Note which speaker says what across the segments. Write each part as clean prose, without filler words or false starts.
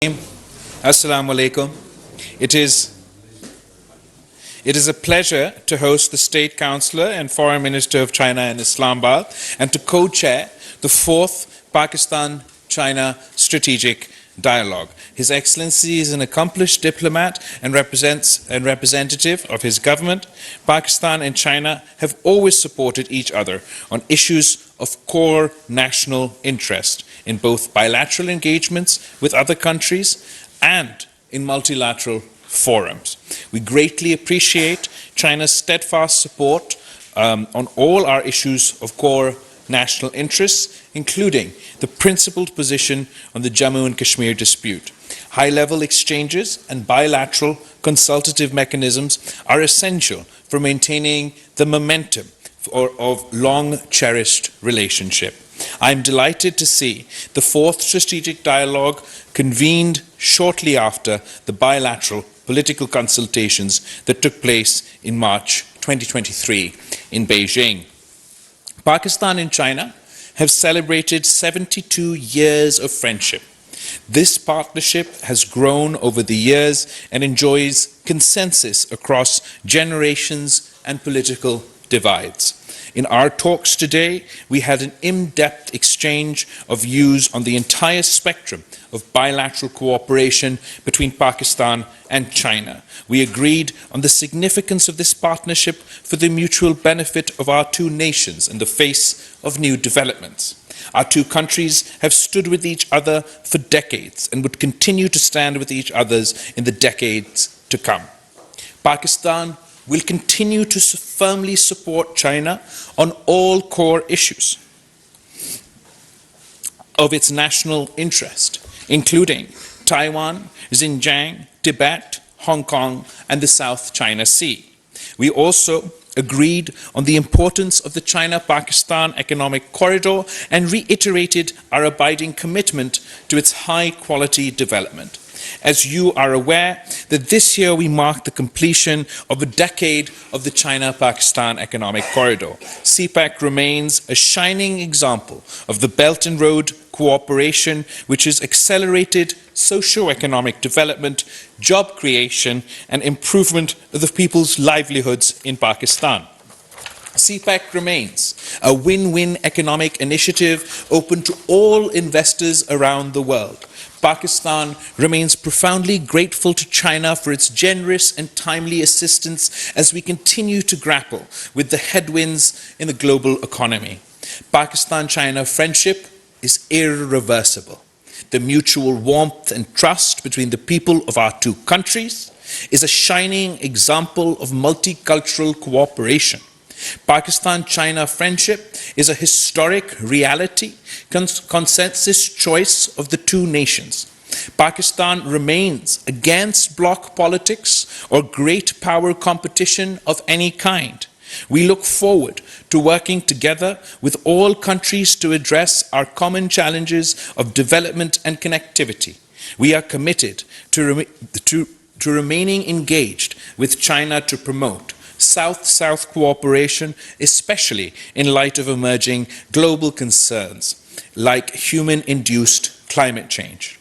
Speaker 1: Assalamu alaikum. It is a pleasure to host the State Councillor and Foreign Minister of China in Islamabad and to co-chair the 4th Pakistan-China Strategic Dialogue. His Excellency is an accomplished diplomat and representative of his government. Pakistan and China have always supported each other on issues of core national interest in both bilateral engagements with other countries and in multilateral forums. We greatly appreciate China's steadfast support on all our issues of core national interests, including the principled position on the Jammu and Kashmir dispute. High-level exchanges and bilateral consultative mechanisms are essential for maintaining the momentum of long-cherished relationship. I am delighted to see the 4th Strategic Dialogue convened shortly after the bilateral political consultations that took place in March 2023 in Beijing. Pakistan and China have celebrated 72 years of friendship. This partnership has grown over the years and enjoys consensus across generations and political divides. In our talks today, we had an in-depth exchange of views on the entire spectrum of bilateral cooperation between Pakistan and China. We agreed on the significance of this partnership for the mutual benefit of our two nations in the face of new developments. Our two countries have stood with each other for decades and would continue to stand with each other in the decades to come. Pakistan will continue to firmly support China on all core issues of its national interest, including Taiwan, Xinjiang, Tibet, Hong Kong, and the South China Sea. We also agreed on the importance of the China-Pakistan economic corridor and reiterated our abiding commitment to its high-quality development. As you are aware, that this year we mark the completion of a decade of the China-Pakistan economic corridor. CPEC remains a shining example of the Belt and Road cooperation, which has accelerated socio-economic development, job creation, and improvement of the people's livelihoods in Pakistan. CPEC remains a win-win economic initiative open to all investors around the world. Pakistan remains profoundly grateful to China for its generous and timely assistance as we continue to grapple with the headwinds in the global economy. Pakistan-China friendship is irreversible. The mutual warmth and trust between the people of our two countries is a shining example of multicultural cooperation. Pakistan-China friendship is a historic reality, consensus choice of the two nations. Pakistan remains against bloc politics or great power competition of any kind. We look forward to working together with all countries to address our common challenges of development and connectivity. We are committed to remaining engaged with China to promote South-South cooperation, especially in light of emerging global concerns like human-induced climate change.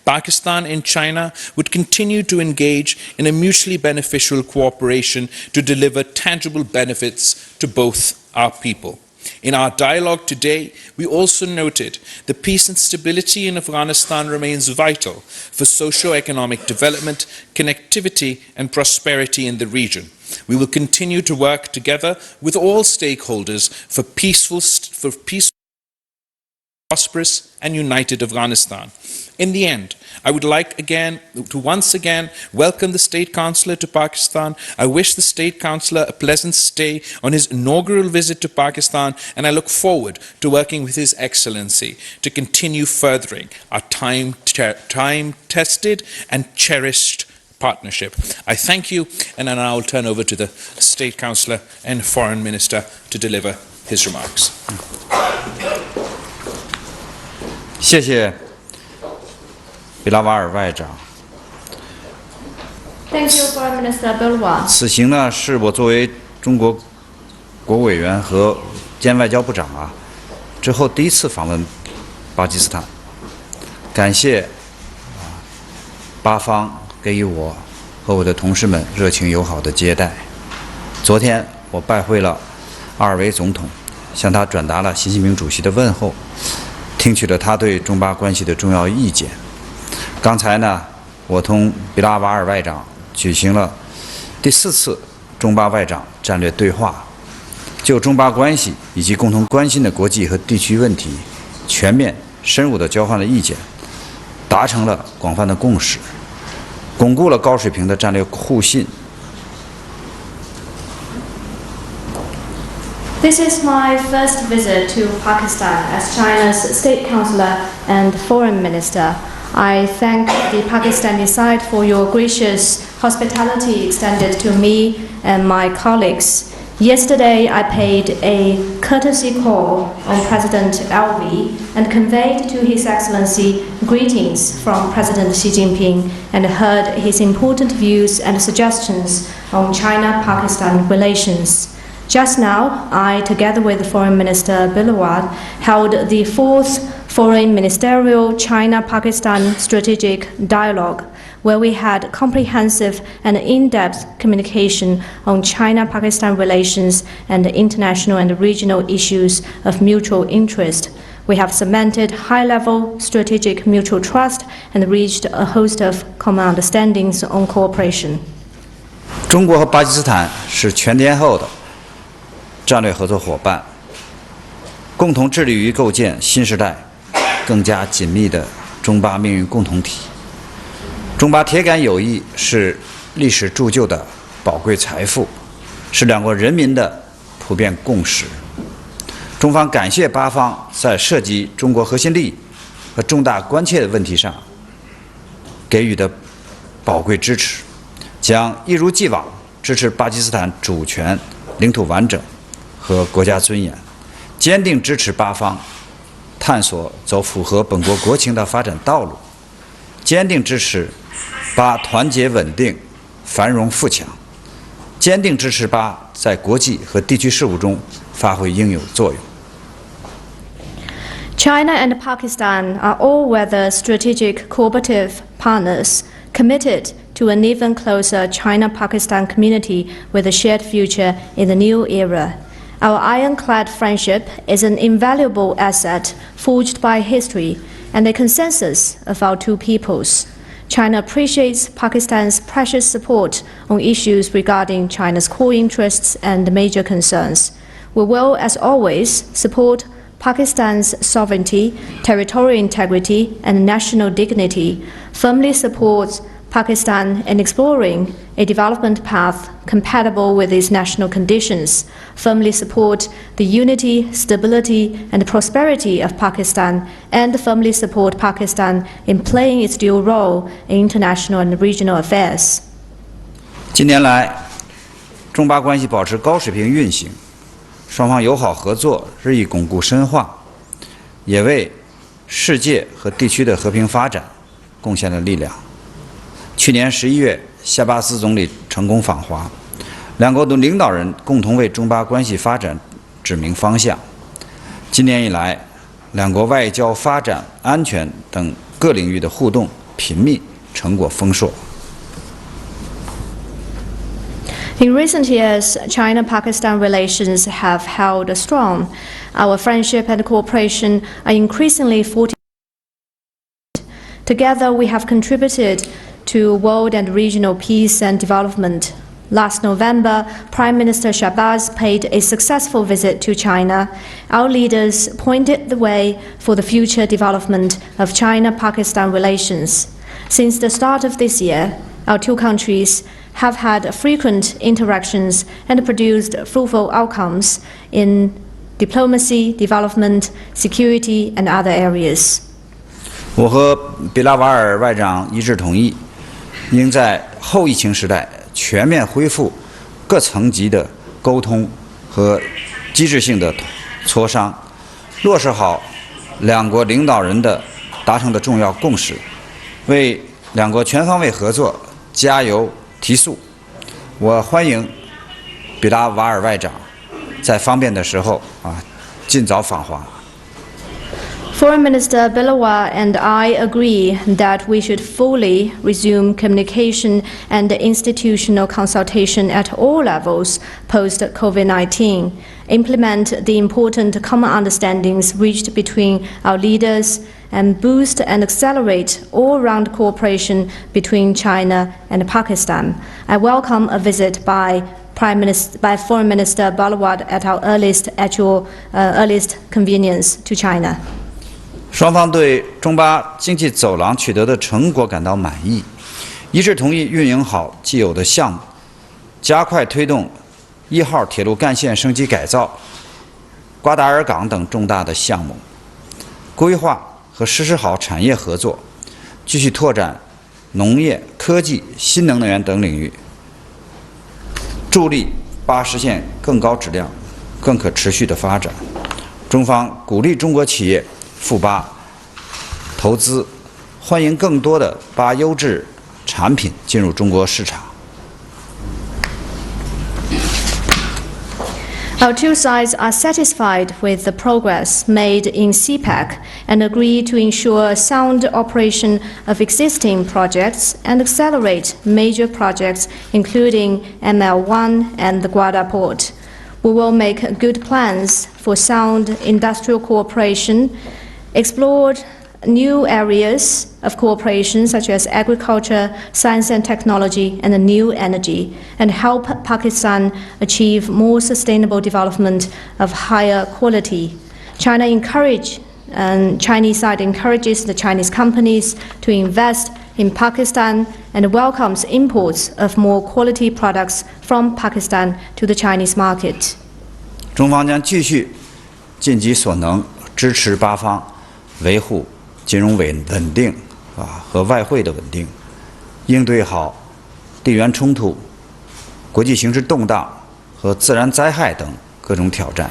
Speaker 1: Pakistan and China would continue to engage in a mutually beneficial cooperation to deliver tangible benefits to both our people. In our dialogue today, we also noted the peace and stability in Afghanistan remains vital for socio-economic development, connectivity, and prosperity in the region. We will continue to work together with all stakeholders for peaceful, prosperous, and united Afghanistan. In the end, I would like to once again welcome the State Councillor to Pakistan. I wish the State Councillor a pleasant stay on his inaugural visit to Pakistan, and I look forward to working with His Excellency to continue furthering our time-tested and cherished partnership. I thank you, and then I will turn over to the State Councillor and Foreign Minister to deliver his remarks.
Speaker 2: 谢谢比拉瓦尔外长。
Speaker 3: Thank you, Foreign Minister Bilawal.
Speaker 2: 此行呢，是我作为中国国务委员和兼外交部长之后第一次访问巴基斯坦，感谢巴方给予我和我的同事们热情友好的接待。昨天我拜会了阿尔维总统，向他转达了习近平主席的问候，听取了他对中巴关系的重要意见。刚才呢，我同比拉瓦尔外长举行了第4次中巴外长战略对话，就中巴关系以及共同关心的国际和地区问题，全面深入地交换了意见，达成了广泛的共识，巩固了高水平的战略互信。
Speaker 3: This is my first visit to Pakistan as China's State Councillor and Foreign Minister. I thank the Pakistani side for your gracious hospitality extended to me and my colleagues. Yesterday, I paid a courtesy call on President Alvi and conveyed to His Excellency greetings from President Xi Jinping and heard his important views and suggestions on China-Pakistan relations. Just now, I, together with Foreign Minister Bilawal, held the 4th Foreign Ministerial China-Pakistan Strategic Dialogue, where we had comprehensive and in-depth communication on China-Pakistan relations and international and regional issues of mutual interest. We have cemented high-level strategic mutual trust and reached a host of common understandings on cooperation.
Speaker 2: 中国和巴基斯坦是全天候的战略合作伙伴，共同致力于构建新时代更加紧密的中巴命运共同体。中巴铁杆友谊是历史铸就的宝贵财富，是两国人民的普遍共识。中方感谢巴方在涉及中国核心利益和重大关切的问题上给予的宝贵支持，将一如既往支持巴基斯坦主权、领土完整和国家尊严，坚定支持巴方探索走符合本国国情的发展道路，坚定支持巴团结稳定、繁荣富强，坚定支持巴在国际和地区事务中发挥应有作用。
Speaker 3: China and Pakistan are all-weather strategic cooperative partners committed to an even closer China-Pakistan community with a shared future in the new era. Our ironclad friendship is an invaluable asset forged by history and a consensus of our two peoples. China appreciates Pakistan's precious support on issues regarding China's core interests and major concerns. We will, as always, support Pakistan's sovereignty, territorial integrity, and national dignity, firmly supports Pakistan in exploring a development path compatible with its national conditions, firmly support the unity, stability, and prosperity of Pakistan, and firmly support Pakistan in playing its dual role in international and regional affairs.
Speaker 2: 近年来，中巴关系保持高水平运行，双方友好合作日益巩固深化，也为世界和地区的和平发展贡献了力量。去年11月，夏巴斯总理成功访华，两国的领导人共同为中巴关系发展指明方向。今年以来，两国外交、发展、安全等各领域的互动频密，成果丰硕。
Speaker 3: In recent years, China-Pakistan relations have held strong. Our friendship and cooperation are increasingly fortified. Together, we have contributed to world and regional peace and development. Last November, Prime Minister Shahbaz paid a successful visit to China. Our leaders pointed the way for the future development of China-Pakistan relations. Since the start of this year, our two countries have had frequent interactions and produced fruitful outcomes in diplomacy, development, security, and other areas.
Speaker 2: 我和比拉瓦尔外长一致同意，应在后疫情时代全面恢复各层级的沟通和机制性的磋商，落实好两国领导人的达成的重要共识，为两国全方位合作加油提速。我欢迎比拉瓦尔外长在方便的时候尽早访华。
Speaker 3: Foreign Minister Bilawal and I agree that we should fully resume communication and institutional consultation at all levels post-COVID-19, implement the important common understandings reached between our leaders, and boost and accelerate all-round cooperation between China and Pakistan. I welcome a visit by Foreign Minister Bilawal at your earliest convenience to China.
Speaker 2: 双方对中巴经济走廊取得的成果感到满意，一致同意运营好既有的项目，加快推动1号铁路干线升级改造、瓜达尔港等重大的项目，规划和实施好产业合作，继续拓展农业、科技、新能源等领域，助力巴实现更高质量、更可持续的发展。中方鼓励中国企业赴巴投资，欢迎更多的巴优质产品进入中国市场。
Speaker 3: Our two sides are satisfied with the progress made in CPEC and agree to ensure sound operation of existing projects and accelerate major projects including ML1 and the Guarda Port. We will make good plans for sound industrial cooperation, explore new areas of cooperation such as agriculture, science and technology, and new energy, and help Pakistan achieve more sustainable development of higher quality. Chinese side encourages the Chinese companies to invest in Pakistan and welcomes imports of more quality products from Pakistan to the Chinese market.
Speaker 2: 中方将继续尽己所能支持巴方维护金融稳定和外汇的稳定，应对好地缘冲突、国际形势动荡和自然灾害等各种挑战。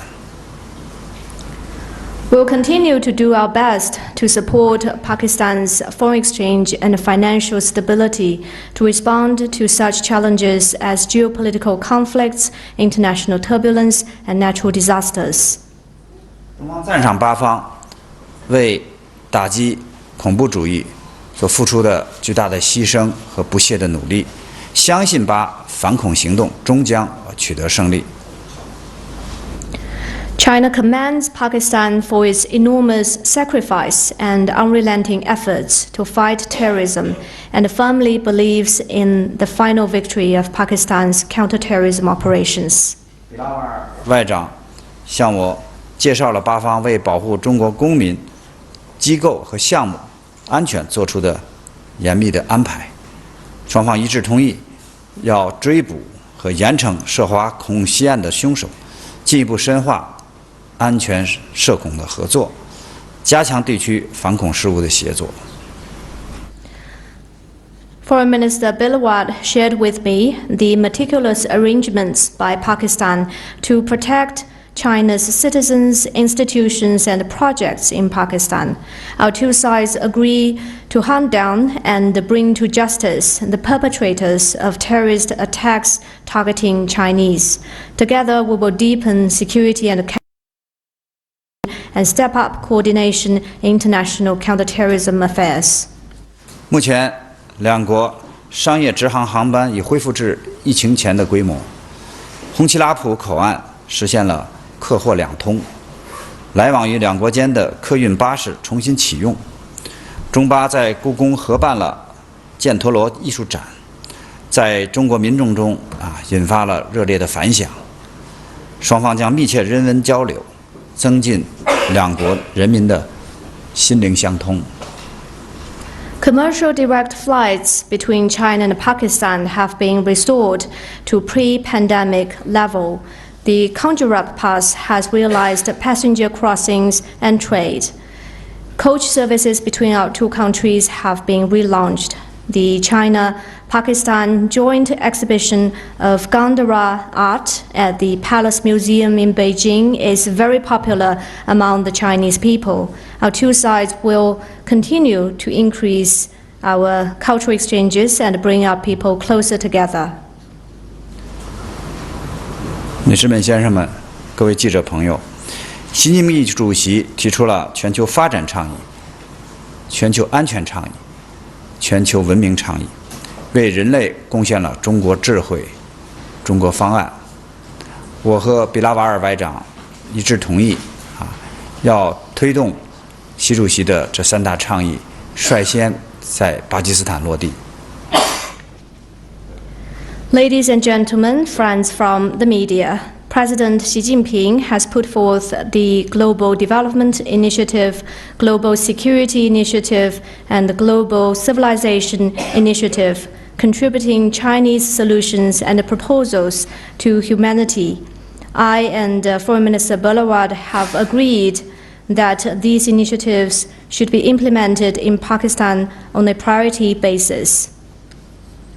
Speaker 3: We'll continue to do our best to support Pakistan's foreign exchange and financial stability to respond to such challenges as geopolitical conflicts, international turbulence, and natural disasters.
Speaker 2: 中方赞赏巴方为打击恐怖主义所付出的巨大的牺牲和不懈的努力，相信巴反恐行动终将取得胜利。
Speaker 3: China commends Pakistan for its enormous sacrifice and unrelenting efforts to fight terrorism and firmly believes in the final victory of Pakistan's counterterrorism operations.
Speaker 2: 外长向我介绍了巴方为保护中国公民、机构和项目安全做出的严密的安排，双方一致同意要追捕和严惩涉华恐袭案的凶手，进一步深化安全涉恐的合作，加强地区反恐事务的协作。
Speaker 3: Foreign Minister Bilawal shared with me the meticulous arrangements by Pakistan to protect China's citizens, institutions, and projects in Pakistan. Our two sides agree to hunt down and bring to justice the perpetrators of terrorist attacks targeting Chinese. Together, we will deepen security and step up coordination in international counterterrorism affairs.
Speaker 2: 目前，两国商业直航航班已恢复至疫情前的规模，红旗拉普口岸实现了客货两通，来往于两国间的客运巴士重新启用。中巴在故宫合办了犍陀罗艺术展，在中国民众中引发了热烈的反响。双方将密切人文交流，增进两国人民的心灵相通。
Speaker 3: Commercial direct flights between China and Pakistan have been restored to pre-pandemic level. The Conjurup Pass has realized passenger crossings and trade. Coach services between our two countries have been relaunched. The China-Pakistan joint exhibition of Gandhara art at the Palace Museum in Beijing is very popular among the Chinese people. Our two sides will continue to increase our cultural exchanges and bring our people closer together.
Speaker 2: 女士们、先生们，各位记者朋友，习近平主席提出了全球发展倡议、全球安全倡议、全球文明倡议，为人类贡献了中国智慧、中国方案。我和比拉瓦尔外长一致同意，要推动习主席的这3大倡议，率先在巴基斯坦落地。
Speaker 3: Ladies and gentlemen, friends from the media, President Xi Jinping has put forth the Global Development Initiative, Global Security Initiative, and the Global Civilization Initiative, contributing Chinese solutions and proposals to humanity. I and Foreign Minister Bilawal have agreed that these initiatives should be implemented in Pakistan on a priority basis.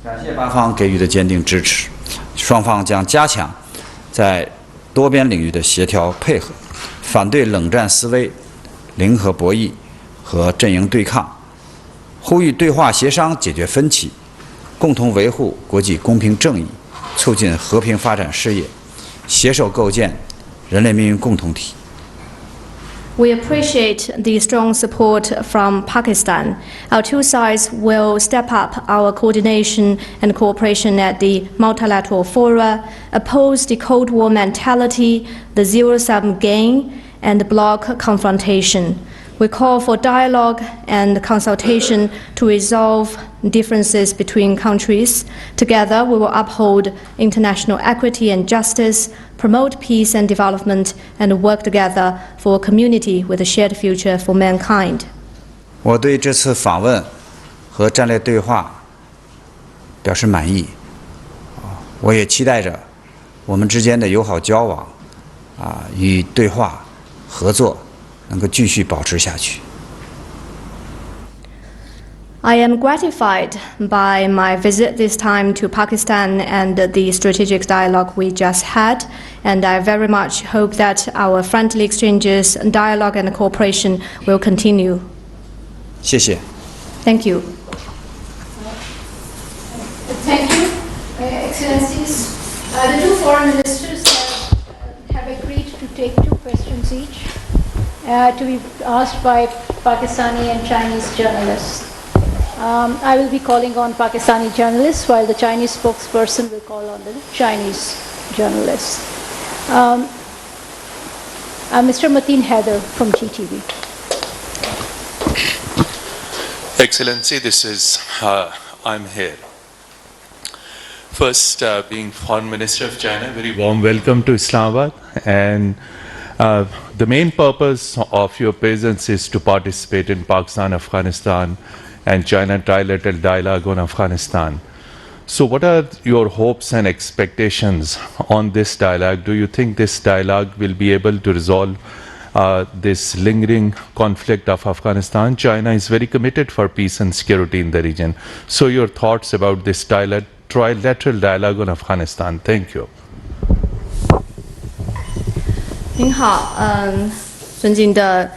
Speaker 2: 感谢8方给予的坚定支持，双方将加强在多边领域的协调配合，反对冷战思维、零和博弈和阵营对抗，呼吁对话协商解决分歧，共同维护国际公平正义，促进和平发展事业，携手构建人类命运共同体。
Speaker 3: We appreciate the strong support from Pakistan. Our two sides will step up our coordination and cooperation at the multilateral fora, oppose the Cold War mentality, the zero-sum game, and bloc confrontation. We call for dialogue and consultation to resolve differences between countries. Together, we will uphold international equity and justice, promote peace and development, and work together for a community with a shared future for mankind.
Speaker 2: 我对这次访问和战略对话表示满意。我也期待着我们之间的友好交往与对话合作能够继续保持下去。
Speaker 3: I am gratified by my visit this time to Pakistan and the strategic dialogue we just had, and I very much hope that our friendly exchanges, dialogue and cooperation will continue.
Speaker 2: 谢谢。
Speaker 3: Thank you.
Speaker 4: Thank you, Excellencies. The two foreign ministers have agreed to take 2 questions each to be asked by Pakistani and Chinese journalists. I will be calling on Pakistani journalists while the Chinese spokesperson will call on the Chinese journalists. Mr. Mateen Haider from GTV.
Speaker 5: Excellency, I'm here. First, being Foreign Minister of China, very warm welcome to Islamabad. And the main purpose of your presence is to participate in Pakistan, Afghanistan, and China trilateral dialogue on Afghanistan. So what are your hopes and expectations on this dialogue? Do you think this dialogue will be able to resolve this lingering conflict of Afghanistan? China is very committed for peace and security in the region. So your thoughts about this trilateral dialogue on Afghanistan? Thank you.
Speaker 3: 您好，尊敬的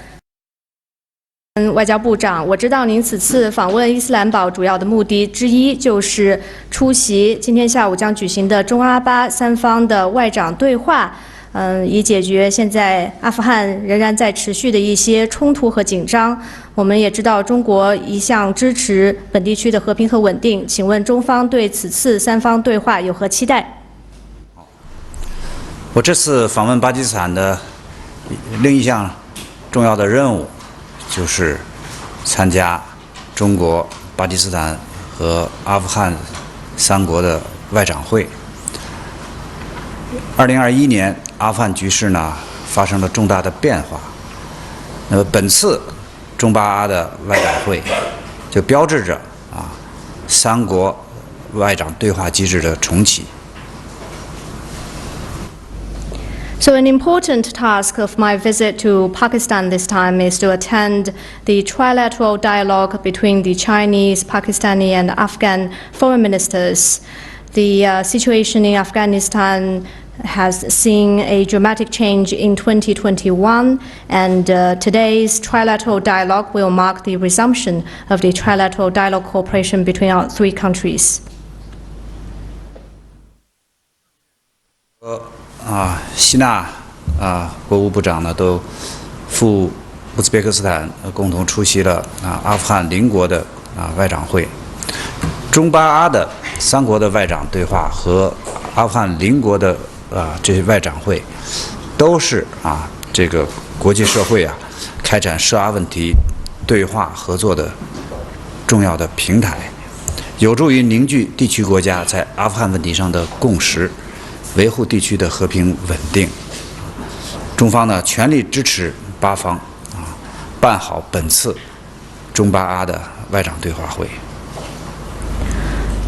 Speaker 3: 外交部长，我知道您此次访问伊斯兰堡主要的目的之一就是出席今天下午将举行的中阿巴3方的外长对话，以解决现在阿富汗仍然在持续的一些冲突和紧张。我们也知道中国一向支持本地区的和平和稳定，请问中方对此次3方对话有何期待？
Speaker 2: 我这次访问巴基斯坦的另一项重要的任务，就是参加中国、巴基斯坦和阿富汗3国的外长会。2021年，阿富汗局势呢发生了重大的变化。那么本次中巴阿的外长会，就标志着3国外长对话机制的重启。
Speaker 3: So an important task of my visit to Pakistan this time is to attend the trilateral dialogue between the Chinese, Pakistani and Afghan foreign ministers. The situation in Afghanistan has seen a dramatic change in 2021, and today's trilateral dialogue will mark the resumption of the trilateral dialogue cooperation between our 3 countries.
Speaker 2: 吸纳国务部长呢都赴乌兹别克斯坦共同出席了阿富汗邻国的外长会。中巴阿的3国的外长对话和阿富汗邻国的这些外长会，都是这个国际社会开展涉阿问题对话合作的重要的平台，有助于凝聚地区国家在阿富汗问题上的共识，维护地区的和平稳定。中方呢全力支持巴方办好本次中巴阿的外长对话会。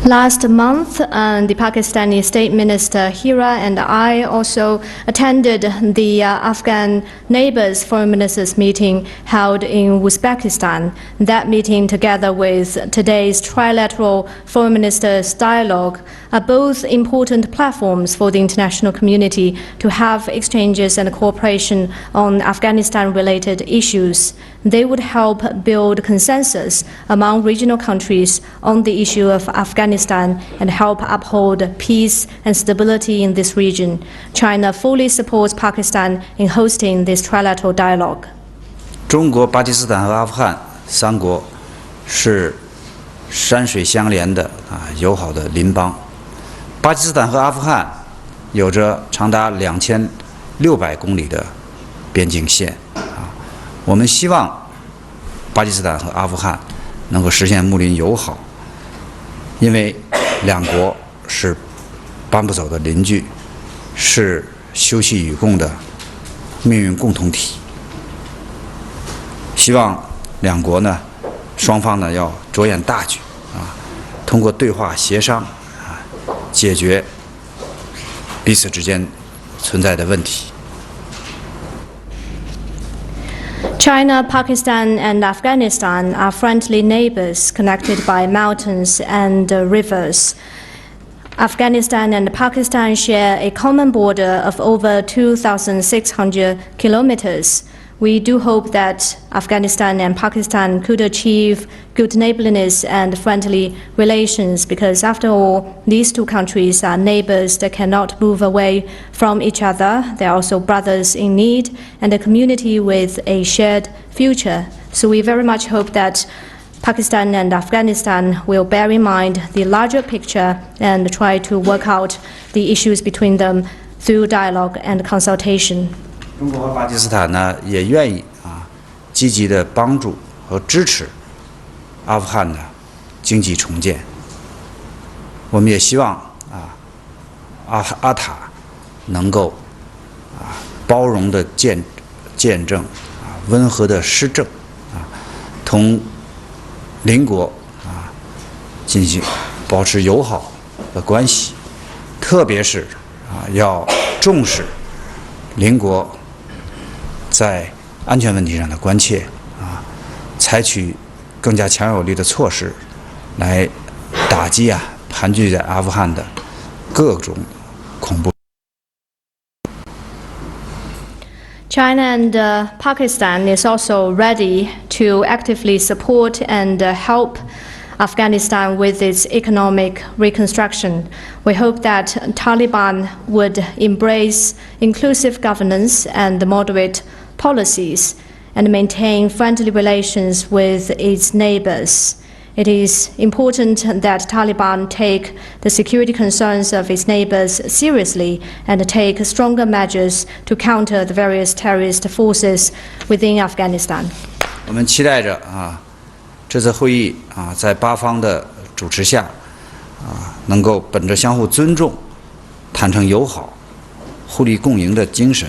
Speaker 3: Last month, the Pakistani State Minister Hira and I also attended the Afghan Neighbors Foreign Ministers meeting held in Uzbekistan. That meeting, together with today's trilateral Foreign Ministers dialogue, are both important platforms for the international community to have exchanges and cooperation on Afghanistan-related issues. They would help build consensus among regional countries on the issue of Afghanistan and help uphold peace and stability in this region. China fully supports Pakistan in hosting this trilateral dialogue.
Speaker 2: 中国、巴基斯坦和阿富汗3国是山水相连的友好的邻邦。巴基斯坦和阿富汗有着长达2600公里的边境线我们希望巴基斯坦和阿富汗能够实现睦邻友好，因为2国是搬不走的邻居，是休戚与共的命运共同体。希望2国呢，双方呢要着眼大局通过对话协商解决彼此之间存在的问题。
Speaker 3: China, Pakistan, and Afghanistan are friendly neighbors connected by mountains and rivers. Afghanistan and Pakistan share a common border of over 2,600 kilometers. We do hope that Afghanistan and Pakistan could achieve good neighborliness and friendly relations because, after all, these two countries are neighbors that cannot move away from each other. They are also brothers in need and a community with a shared future. So we very much hope that Pakistan and Afghanistan will bear in mind the larger picture and try to work out the issues between them through dialogue and consultation.
Speaker 2: 中国和巴基斯坦呢，也愿意积极的帮助和支持阿富汗的经济重建。我们也希望阿塔能够包容的见证温和的施政同邻国进行保持友好的关系，特别是要重视邻国在安全问题上的关切采取更加强有力的措施来打击盘踞在阿富汗的各种恐怖。
Speaker 3: China and Pakistan is also ready to actively support and help Afghanistan with its economic reconstruction. We hope that Taliban would embrace inclusive governance and moderate policies and maintain friendly relations with its neighbors. It is important that Taliban take the security concerns of its neighbors seriously and take stronger measures to counter the various terrorist forces within Afghanistan.
Speaker 2: 我们期待着这次会议在巴方的主持下能够本着相互尊重、坦诚友好、互利共赢的精神，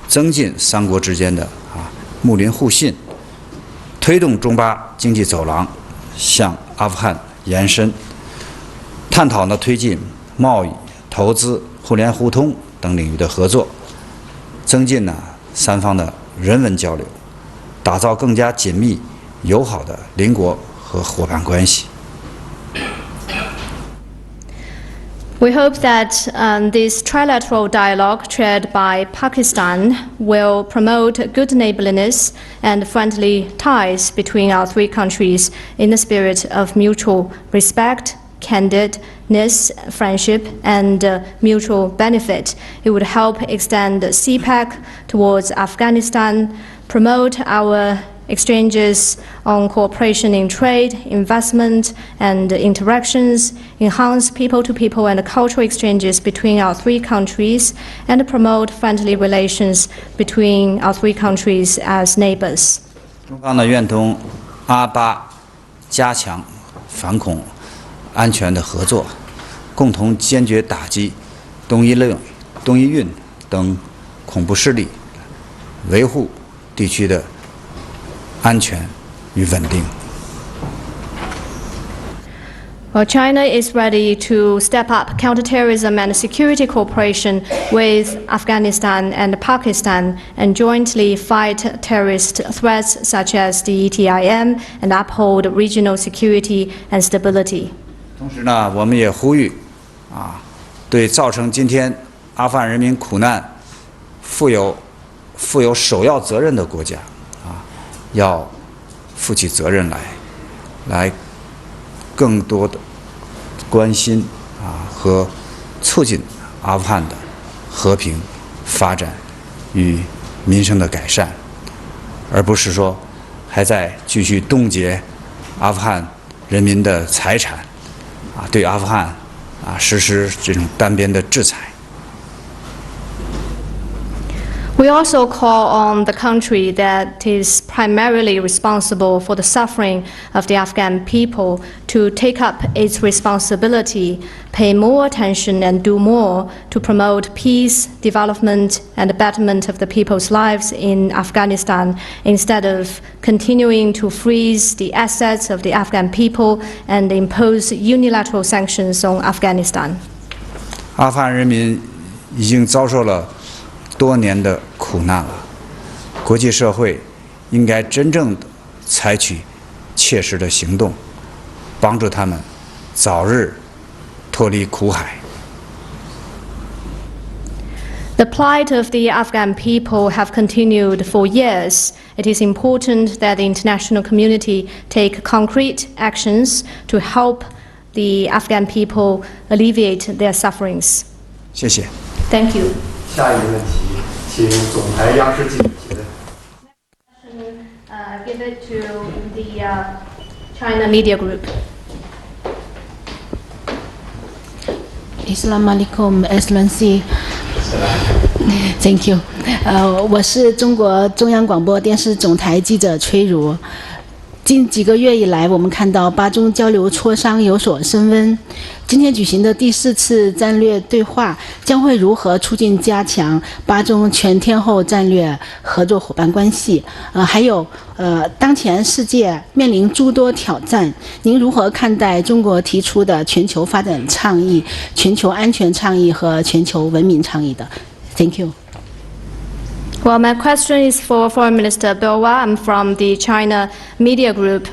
Speaker 2: 增进3国之间的睦邻互信，推动中巴经济走廊向阿富汗延伸，探讨推进贸易、投资、互联互通等领域的合作，增进3方的人文交流，打造更加紧密友好的邻国和伙伴关系。
Speaker 3: We hope that this trilateral dialogue chaired by Pakistan will promote good neighborliness and friendly ties between our 3 countries in the spirit of mutual respect, candid friendship, and mutual benefit. It would help extend CPEC towards Afghanistan, promote our exchanges on cooperation in trade, investment, and interactions, enhance people-to-people and cultural exchanges between our three countries, and promote friendly relations between our three countries as neighbors.
Speaker 2: 中方呢愿同阿巴加强反恐安全的合作，共同坚决打击东伊运等恐怖势力，维护地区的安全与稳定。
Speaker 3: Well, China is ready to step up counterterrorism and security cooperation with Afghanistan and Pakistan and jointly fight terrorist threats such as the ETIM and uphold regional security and stability.
Speaker 2: 同时呢，我们也呼吁对造成今天阿富汗人民苦难负有首要责任的国家要负起责任来更多的关心和促进阿富汗的和平发展与民生的改善，而不是说还在继续冻结阿富汗人民的财产对阿富汗实施这种单边的制裁。
Speaker 3: We also call on the country that is primarily responsible for the suffering of the Afghan people to take up its responsibility, pay more attention and do more to promote peace, development and the betterment of the people's lives in Afghanistan instead of continuing to freeze the assets of the Afghan people and impose unilateral sanctions on Afghanistan.
Speaker 2: 阿富汗人民已经遭受了 多年的苦难了，国际社会应该真正的采取切实的行动，帮助他们早日脱离苦海。
Speaker 3: The plight of the Afghan people have continued for years. It is important that the international community take concrete actions to help the Afghan people alleviate their sufferings.
Speaker 2: 谢谢。
Speaker 3: Thank you.
Speaker 6: 下一个问题，请总台央视记者提问。
Speaker 3: Give it to the China Media Group.
Speaker 7: Assalamualaikum, Excellency. Thank you. 我是中国中央广播电视总台记者崔如。近几个月以来，我们看到巴中交流磋商有所升温。今天举行的第4次战略对话将会如何促进加强巴中全天候战略合作伙伴关系？还有当前世界面临诸多挑战，您如何看待中国提出的全球发展倡议、全球安全倡议和全球文明倡议的 ？Thank you.
Speaker 3: Well, my question is for Foreign Minister Bilawal. I'm from the China Media Group.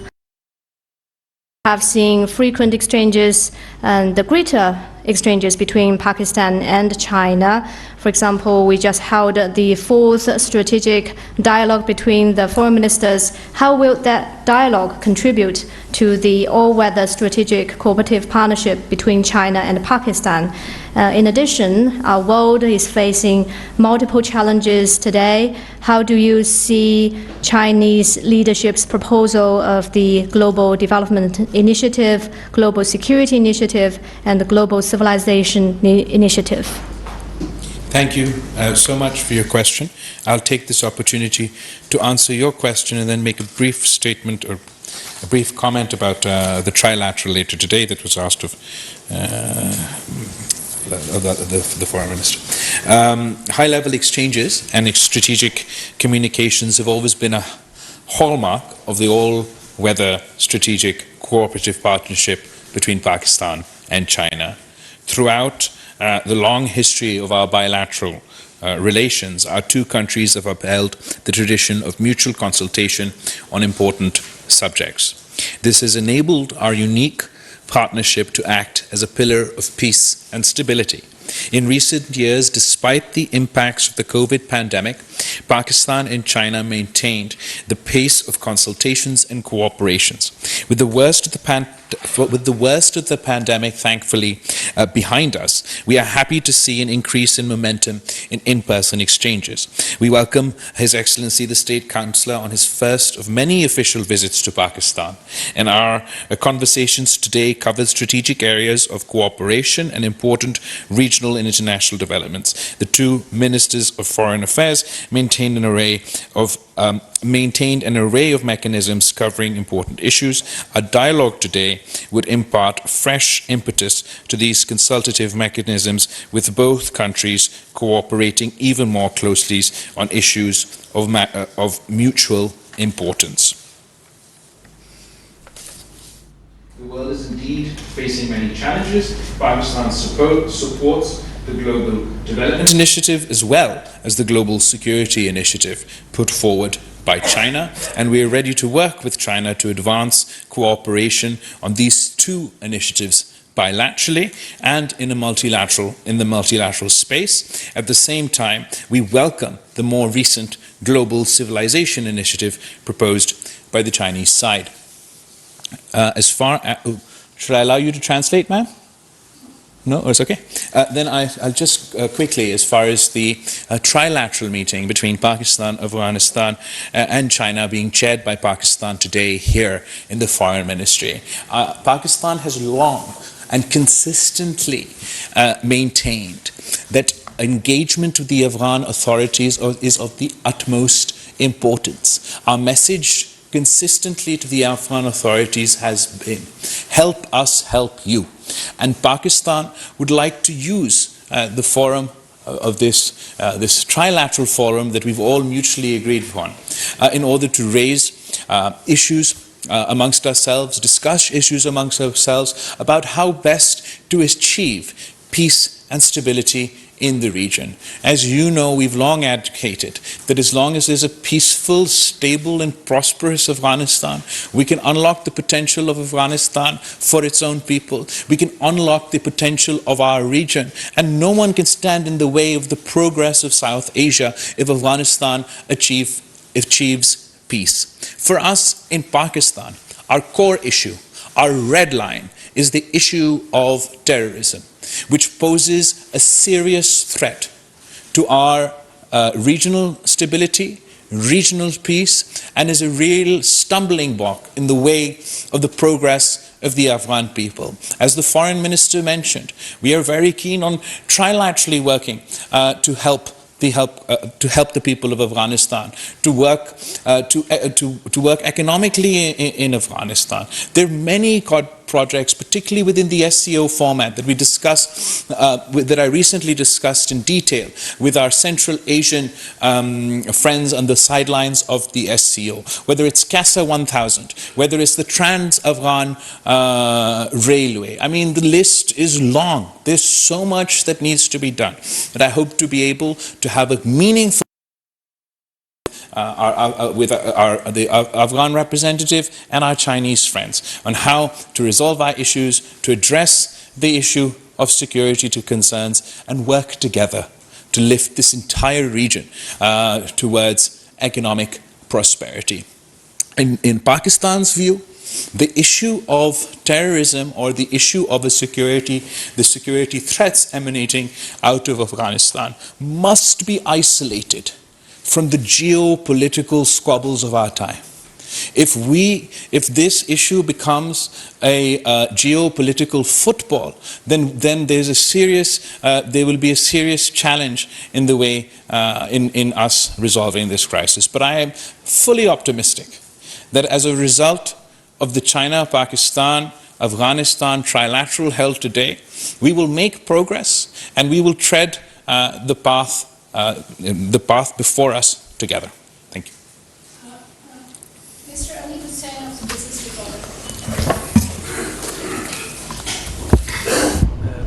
Speaker 3: Have seen frequent exchanges and the greater exchanges between Pakistan and China. For example, we just held the 4th strategic dialogue between the foreign ministers. How will that dialogue contribute to the all-weather strategic cooperative partnership between China and Pakistan? In addition, our world is facing multiple challenges today. How do you see Chinese leadership's proposal of the Global Development Initiative, Global Security Initiative, and the Global Civilization Initiative?
Speaker 1: Thank you so much for your question. I'll take this opportunity to answer your question and then make a brief statement or a brief comment about the trilateral later today that was asked of the Foreign Minister. High-level exchanges and strategic communications have always been a hallmark of the all-weather strategic cooperative partnership between Pakistan and China. Throughout the long history of our bilateral relations, our two countries have upheld the tradition of mutual consultation on important subjects. This has enabled our unique partnership to act as a pillar of peace and stability. In recent years, despite the impacts of the COVID pandemic, Pakistan and China maintained the pace of consultations and cooperations. With the worst of the with the worst of the pandemic thankfully behind us, we are happy to see an increase in momentum in in-person exchanges. We welcome His Excellency the State Councillor on his first of many official visits to Pakistan, and our conversations today cover strategic areas of cooperation and important regional and international developments. The two Ministers of Foreign Affairs maintained an array of mechanisms covering important issues. Our dialogue today would impart fresh impetus to these consultative mechanisms, with both countries cooperating even more closely on issues of mutual importance. The world is indeed facing many challenges. Pakistan supports the Global Development Initiative as well as the Global Security Initiative put forward by China, and we are ready to work with China to advance cooperation on these two initiatives bilaterally and in the multilateral space. At the same time, we welcome the more recent Global Civilization Initiative proposed by the Chinese side. Should I allow you to translate, ma'am? No, it's okay. Then I'll just quickly, as far as the trilateral meeting between Pakistan, Afghanistan, and China being chaired by Pakistan today here in the Foreign Ministry. Pakistan has long and consistently maintained that engagement with the Afghan authorities is of the utmost importance. Our message consistently to the Afghan authorities has been, help us help you. And Pakistan would like to use the forum of this trilateral forum that we've all mutually agreed upon in order to raise issues amongst ourselves, discuss issues amongst ourselves about how best to achieve peace and stability in the region. As you know, we've long advocated that as long as there's a peaceful, stable and prosperous Afghanistan, we can unlock the potential of Afghanistan for its own people. We can unlock the potential of our region, and no one can stand in the way of the progress of South Asia if Afghanistan achieves peace. For us in Pakistan, our core issue, our red line, is the issue of terrorism, which poses a serious threat to our regional stability, regional peace, and is a real stumbling block in the way of the progress of the Afghan people. As the Foreign Minister mentioned, we are very keen on trilaterally working to help the people of Afghanistan, to work economically in Afghanistan. There are many projects, particularly within the SCO format, that we discussed, that I recently discussed in detail with our Central Asian friends on the sidelines of the SCO. Whether it's CASA 1000, whether it's the Trans-Afghan Railway. I mean, the list is long. There's so much that needs to be done. But I hope to be able to have a meaningful the Afghan representative and our Chinese friends on how to resolve our issues, to address the issue of security to concerns, and work together to lift this entire region towards economic prosperity. In Pakistan's view, the issue of terrorism, or the issue of the security threats emanating out of Afghanistan, must be isolated from the geopolitical squabbles of our time. If this issue becomes a geopolitical football, then there will be a serious challenge in the way in us resolving this crisis. But I am fully optimistic that as a result of the China-Pakistan Afghanistan trilateral held today, we will make progress and we will tread the path before us together. Thank you.
Speaker 4: Mr. Ali Hussain of the Business Reporter.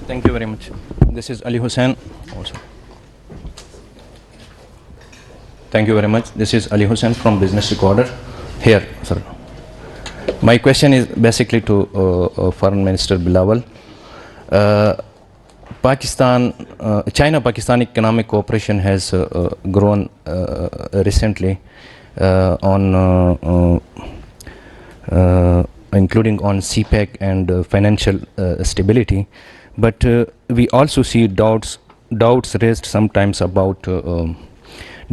Speaker 8: Thank you very much. This is Ali Hussain also. Thank you very much. This is Ali Hussain from Business Recorder. Here, sir. My question is basically to Foreign Minister Bilawal. China-Pakistan economic cooperation has grown recently on including on CPEC and financial stability. But we also see doubts raised sometimes about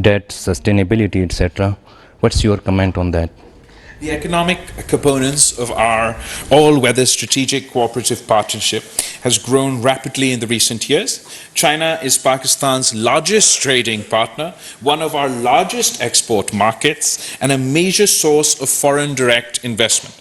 Speaker 8: debt, sustainability, etc. What's your comment on that?
Speaker 1: The economic components of our all-weather strategic cooperative partnership has grown rapidly in the recent years. China is Pakistan's largest trading partner, one of our largest export markets, and a major source of foreign direct investment.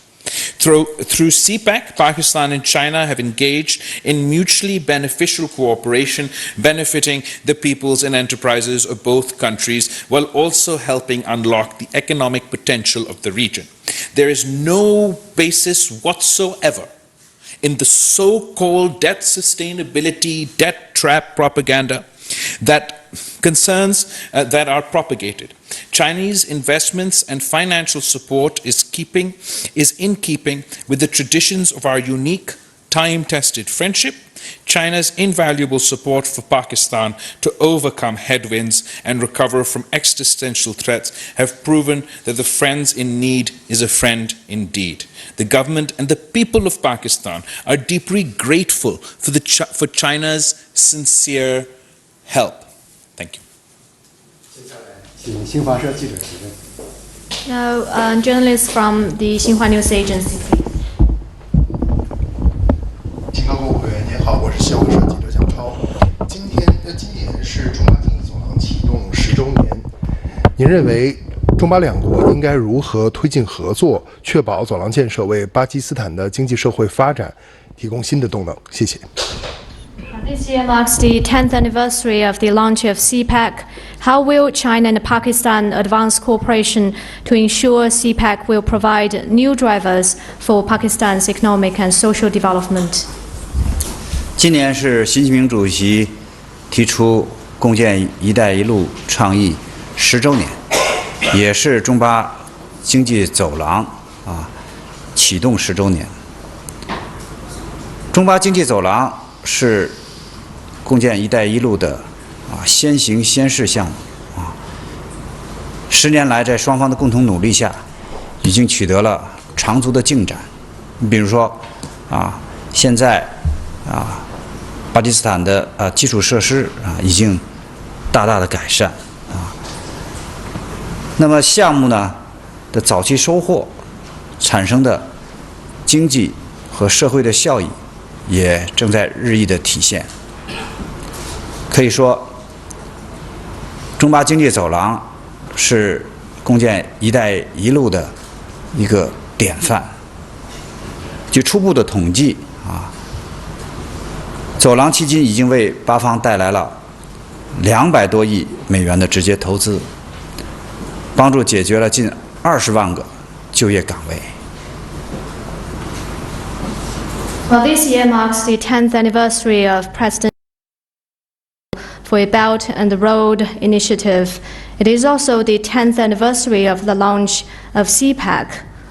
Speaker 1: Through CPEC, Pakistan and China have engaged in mutually beneficial cooperation, benefiting the peoples and enterprises of both countries, while also helping unlock the economic potential of the region. There is no basis whatsoever in the so-called debt sustainability, debt trap propaganda that concerns that are propagated. Chinese investments and financial support is in keeping with the traditions of our unique, time-tested friendship. China's invaluable support for Pakistan to overcome headwinds and recover from existential threats have proven that the friends in need is a friend indeed. The government and the people of Pakistan are deeply grateful for China's sincere help. Thank you.
Speaker 6: 请新华社记者提问。
Speaker 3: Now, journalists from the Xinhua News Agency.
Speaker 9: 金刚国委员您好，我是新华社记者蒋超。今年是中巴经济走廊启动10周年，您认为中巴两国应该如何推进合作，确保走廊建设为巴基斯坦的经济社会发展提供新的动能？谢谢。
Speaker 3: This year marks the 10th anniversary of the launch of CPEC. How will China and Pakistan advance cooperation to ensure CPEC will provide new drivers for Pakistan's economic and social development?
Speaker 2: 今年是习近平主席提出共建“一带一路”倡议10周年，也是中巴经济走廊启动10周年。中巴经济走廊是共建“一带一路”的先行先试项目10年来，在双方的共同努力下，已经取得了长足的进展。比如说现在巴基斯坦的基础设施已经大大的改善那么项目呢的早期收获产生的经济和社会的效益也正在日益的体现。可以说，中巴经济走廊是共建“一带一路”的一个典范。据初步的统计走廊迄今已经为巴方带来了200多亿美元的直接投资，帮助解决了近20万个就业岗位。
Speaker 3: Well, this year marks the 10th anniversary of President for a Belt and Road Initiative. It is also the 10th anniversary of the launch of CPEC.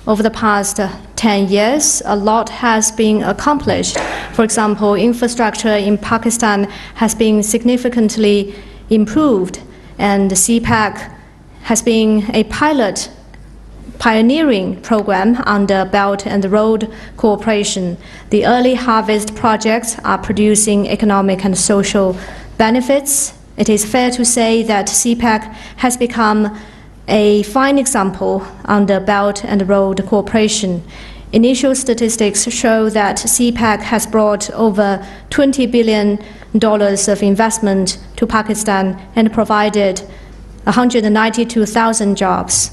Speaker 3: Over the past 10 years, a lot has been accomplished. For example, infrastructure in Pakistan has been significantly improved, and CPEC has been a pioneering program under Belt and Road Cooperation. The early harvest projects are producing economic and social benefits. It is fair to say that CPEC has become a fine example under Belt and Road Cooperation. Initial statistics show that CPEC has brought over $20 billion of investment to Pakistan and provided 192,000 jobs.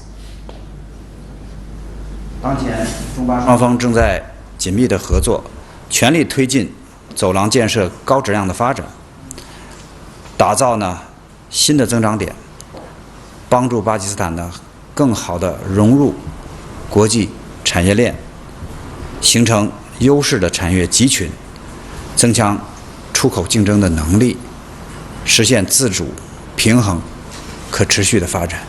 Speaker 2: 当前，中巴双方正在紧密的合作，全力推进走廊建设高质量的发展，打造新的增长点，帮助巴基斯坦更好的融入国际产业链，形成优势的产业集群，增强出口竞争的能力，实现自主、平衡、可持续的发展。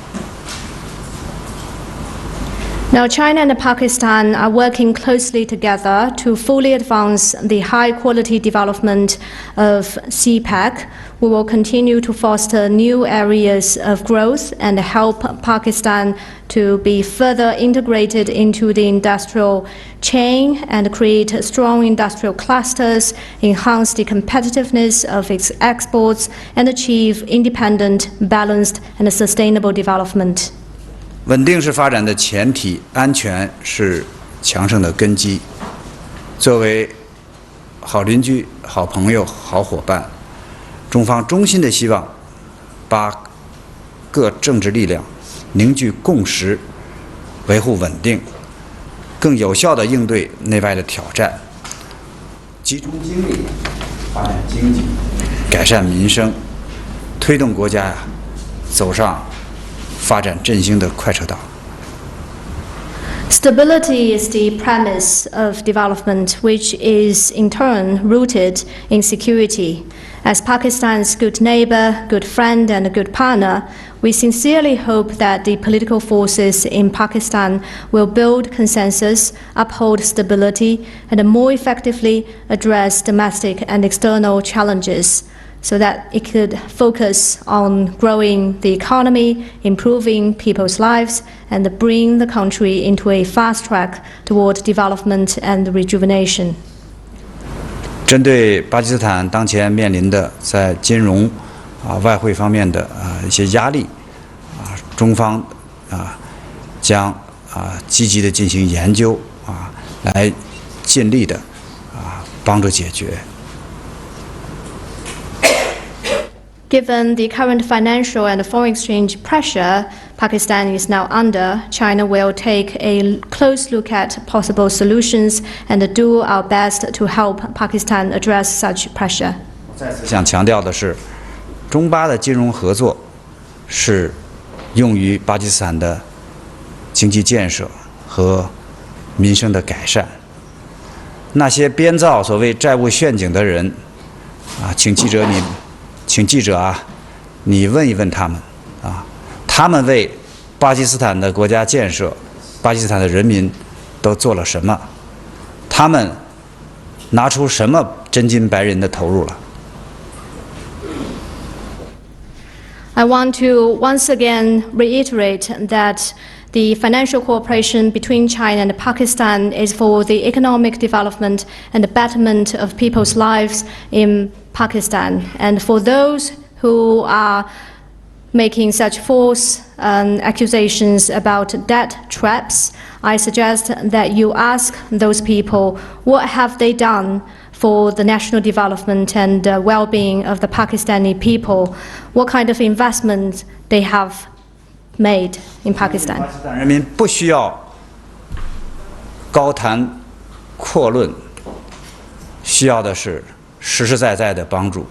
Speaker 3: Now, China and Pakistan are working closely together to fully advance the high-quality development of CPEC. We will continue to foster new areas of growth and help Pakistan to be further integrated into the industrial chain and create strong industrial clusters, enhance the competitiveness of its exports, and achieve independent, balanced, and sustainable development.
Speaker 2: 稳定是发展的前提，安全是强盛的根基。作为好邻居、好朋友、好伙伴，中方衷心的希望把各政治力量凝聚共识，维护稳定，更有效地应对内外的挑战，集中精力发展经济，改善民生，推动国家走上发展振兴的快车道。
Speaker 3: Stability is the premise of development, which is in turn rooted in security. As Pakistan's good neighbor, good friend, and a good partner, we sincerely hope that the political forces in Pakistan will build consensus, uphold stability, and more effectively address domestic and external challenges, so that it could focus on growing the economy, improving people's lives, and bring the country into a fast track toward development and rejuvenation.
Speaker 2: 针对巴基斯坦当前面临的在金融、外汇方面的一些压力，中方将积极的进行研究，来尽力的帮助解决。
Speaker 3: Given the current financial and foreign exchange pressure Pakistan is now under, China will take a close look at possible solutions and do our best to help Pakistan address such pressure.
Speaker 2: 再次想强调的是，中巴的金融合作是用于巴基斯坦的经济建设和民生的改善。那些编造所谓债务陷阱的人，请记者你问一问他们，他们为巴基斯坦的国家建设、巴基斯坦的人民都做了什么？他们拿出什么真金白银的投入了？
Speaker 3: I want to once again reiterate that the financial cooperation between China and Pakistan is for the economic development and the betterment of people's lives in Pakistan. And for those who are making such false accusations about debt traps, I suggest that you ask those people what have they done for the national development and well-being of the Pakistani people, what kind of investment they have made in Pakistan.
Speaker 2: 巴基斯坦人民不需要高谈阔论，需要的是实实在在的帮助。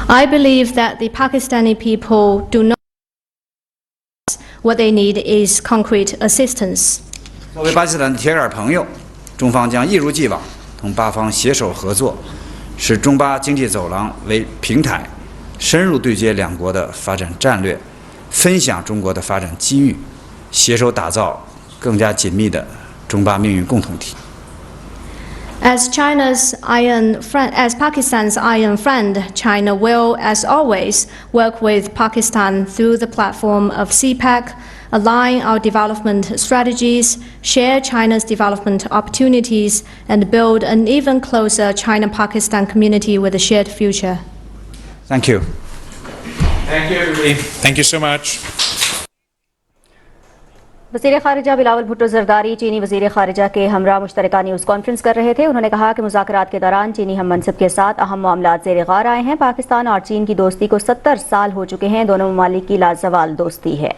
Speaker 3: I believe that the Pakistani people do not. What they need is concrete assistance.
Speaker 2: 作为巴基斯坦的铁杆朋友，中方将一如既往同巴方携手合作，使中巴经济走廊为平台，深入对接两国的发展战略，分享中国的发展机遇，携手打造更加紧密的中巴命运共同体。
Speaker 3: As Pakistan's iron friend, China will, as always, work with Pakistan through the platform of CPEC, align our development strategies, share China's development opportunities, and build an even closer China-Pakistan community with a shared future.
Speaker 2: Thank you.
Speaker 1: Thank you, everybody. Thank you so much.
Speaker 10: वज़ीर ख़ारिजा बिलावल भुट्टो ज़रदारी चीनी वज़ीर ख़ारिजा के हमरा मुश्तरका news conference कर रहे थे। उन्होंने कहा कि मुज़ाकरात के दौरान चीनी हम मनसब के साथ अहम मामलात ज़ेर ग़ौर आए हैं। पाकिस्तान और चीन की दोस्ती को 70 साल हो चुके हैं। दोनों ममालिक की लाज़वाल दोस्ती है।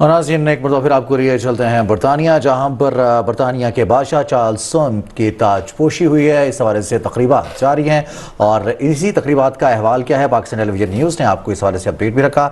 Speaker 11: और नाज़रीन, एक मरतबा फिर आपको लिए चलते हैं बरतानिया, जहाँ पर बरतानिया के बादशाह चार्ल्स की ताजपोशी हुई है। इस हवाले से तकरीबात जारी हैं और इसी तकरीबात का अहवाल क्या है, पाकिस्तान टेलीविजन न्यूज़ ने आपको इस हवाले से अपडेट भी रखा।